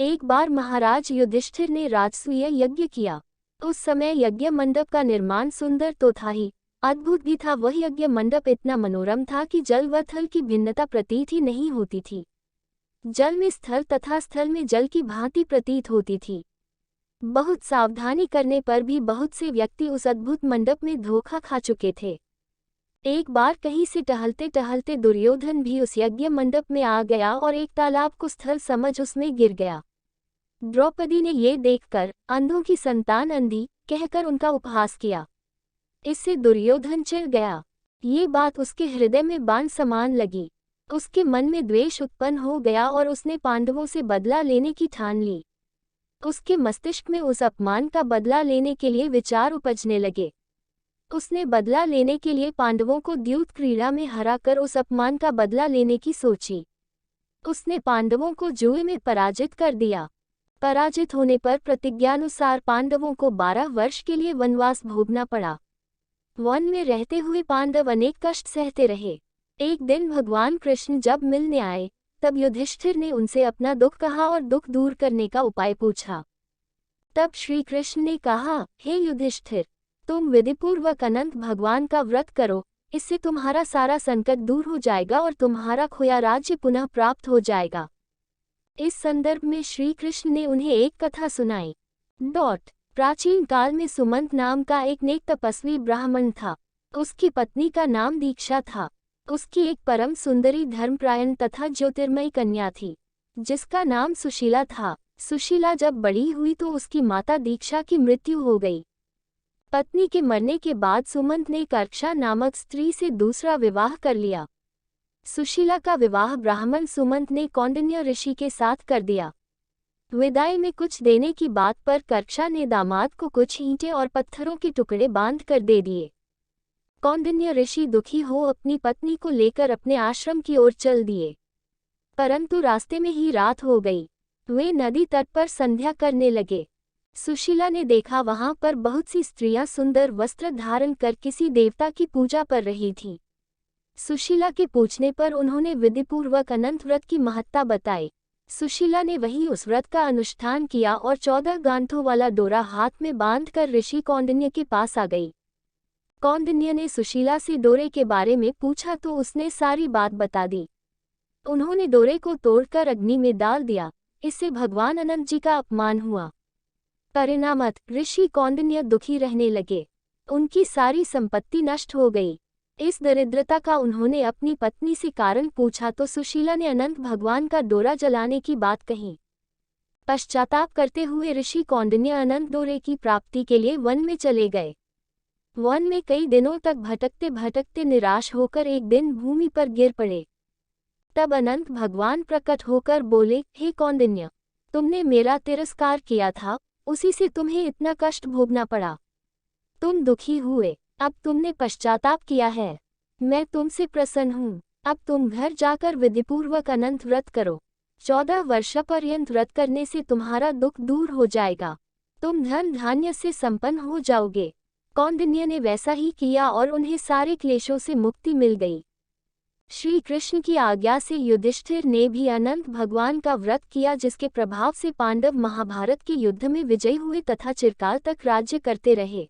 एक बार महाराज युधिष्ठिर ने राजसूय यज्ञ किया। उस समय यज्ञ मंडप का निर्माण सुंदर तो था ही, अद्भुत भी था। वह यज्ञ मंडप इतना मनोरम था कि जल व थल की भिन्नता प्रतीत ही नहीं होती थी। जल में स्थल तथा स्थल में जल की भांति प्रतीत होती थी। बहुत सावधानी करने पर भी बहुत से व्यक्ति उस अद्भुत मंडप में धोखा खा चुके थे। एक बार कहीं से टहलते टहलते दुर्योधन भी उस यज्ञ मंडप में आ गया और एक तालाब को स्थल समझ उसमें गिर गया। द्रौपदी ने ये देखकर अंधों की संतान अंधी कहकर उनका उपहास किया। इससे दुर्योधन चिढ़ गया। ये बात उसके हृदय में बाण समान लगी। उसके मन में द्वेष उत्पन्न हो गया और उसने पांडवों से बदला लेने की ठान ली। उसके मस्तिष्क में उस अपमान का बदला लेने के लिए विचार उपजने लगे। उसने बदला लेने के लिए पांडवों को द्यूत क्रीड़ा में हराकर उस अपमान का बदला लेने की सोची। उसने पांडवों को जुए में पराजित कर दिया। पराजित होने पर प्रतिज्ञानुसार पांडवों को 12 वर्ष के लिए वनवास भोगना पड़ा। वन में रहते हुए पांडव अनेक कष्ट सहते रहे। एक दिन भगवान कृष्ण जब मिलने आए, तब युधिष्ठिर ने उनसे अपना दुख कहा और दुख दूर करने का उपाय पूछा। तब श्री कृष्ण ने कहा, हे युधिष्ठिर, तुम विधिपूर्वक अनंत भगवान का व्रत करो, इससे तुम्हारा सारा संकट दूर हो जाएगा और तुम्हारा खोया राज्य पुनः प्राप्त हो जाएगा। इस संदर्भ में श्री कृष्ण ने उन्हें एक कथा सुनाई। प्राचीन काल में सुमंत नाम का एक नेक तपस्वी ब्राह्मण था। उसकी पत्नी का नाम दीक्षा था। उसकी एक परम सुंदरी धर्मप्रायण तथा ज्योतिर्मयी कन्या थी, जिसका नाम सुशीला था। सुशीला जब बड़ी हुई तो उसकी माता दीक्षा की मृत्यु हो गई। पत्नी के मरने के बाद सुमंत ने कर्क्षा नामक स्त्री से दूसरा विवाह कर लिया। सुशीला का विवाह ब्राह्मण सुमंत ने कौंडिन्य ऋषि के साथ कर दिया। विदाई में कुछ देने की बात पर कर्क्षा ने दामाद को कुछ ईंटें और पत्थरों के टुकड़े बांध कर दे दिए। कौंडिन्य ऋषि दुखी हो अपनी पत्नी को लेकर अपने आश्रम की ओर चल दिए, परंतु रास्ते में ही रात हो गई। वे नदी तट पर संध्या करने लगे। सुशीला ने देखा वहां पर बहुत सी स्त्रियां सुंदर वस्त्र धारण कर किसी देवता की पूजा कर रही थीं। सुशीला के पूछने पर उन्होंने विधिपूर्वक अनंत व्रत की महत्ता बताई। सुशीला ने वही उस व्रत का अनुष्ठान किया और 14 गांठों वाला डोरा हाथ में बांधकर ऋषि कौंडिन्य के पास आ गई। कौंडिन्य ने सुशीला से डोरे के बारे में पूछा तो उसने सारी बात बता दी। उन्होंने डोरे को तोड़कर अग्नि में डाल दिया। इससे भगवान अनंत जी का अपमान हुआ। परिणामतः ऋषि कौंडिन्य दुखी रहने लगे। उनकी सारी संपत्ति नष्ट हो गई। इस दरिद्रता का उन्होंने अपनी पत्नी से कारण पूछा तो सुशीला ने अनंत भगवान का डोरा जलाने की बात कही। पश्चाताप करते हुए ऋषि कौंडिन्य अनंत डोरे की प्राप्ति के लिए वन में चले गए। वन में कई दिनों तक भटकते भटकते निराश होकर एक दिन भूमि पर गिर पड़े। तब अनंत भगवान प्रकट होकर बोले, हे कौंडिन्य, तुमने मेरा तिरस्कार किया था, उसी से तुम्हें इतना कष्ट भोगना पड़ा। तुम दुखी हुए, अब तुमने पश्चाताप किया है। मैं तुमसे प्रसन्न हूँ। अब तुम घर जाकर विधिपूर्वक अनंत व्रत करो। 14 वर्ष पर्यंत व्रत करने से तुम्हारा दुख दूर हो जाएगा। तुम धन धान्य से संपन्न हो जाओगे। कौंडिन्य ने वैसा ही किया और उन्हें सारे क्लेशों से मुक्ति मिल गई। श्री कृष्ण की आज्ञा से युधिष्ठिर ने भी अनंत भगवान का व्रत किया, जिसके प्रभाव से पांडव महाभारत के युद्ध में विजयी हुए तथा चिरकाल तक राज्य करते रहे।